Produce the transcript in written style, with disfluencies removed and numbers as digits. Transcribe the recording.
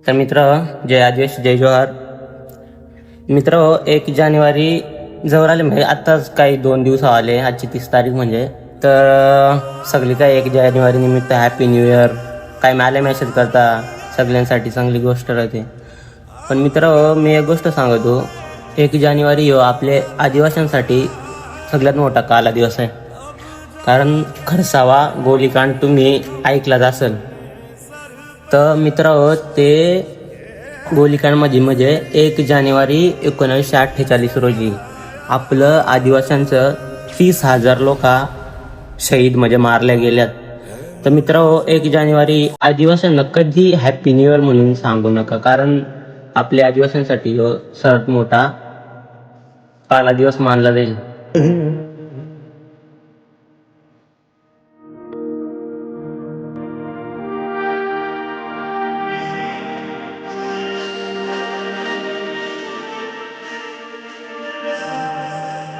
तर मित्र, जय आदिवासी जय जोहार. मित्र, 1 जानेवारी जवळ आले, म्हणजे आत्ताच काही 2 दिवस आले, आजची 30 तारीख म्हणजे. तर सगळी काय 1 जानेवारी निमित्त हॅपी न्यू इयर काय मला मेसेज करता, सगळ्यांसाठी चांगली गोष्ट राहते. पण मित्र, मी एक गोष्ट सांगतो, 1 जानेवारी हो आपले आदिवासींसाठी सगळ्यात मोठा काला दिवस आहे. कारण खरसावा गोलीकांड तुम्ही ऐकलाच असेल. तर मित्र, ते गोलीकांडमध्ये म्हणजे 1 जानेवारी 1948 रोजी आपलं आदिवासींचं 30,000 लोक शहीद म्हणजे मारल्या गेल्यात. तर मित्र, 1 जानेवारी आदिवासींना कधी हॅपी न्यू इयर म्हणून सांगू नका, कारण आपल्या आदिवासींसाठी सर्वात मोठा काला दिवस मानला जाईल.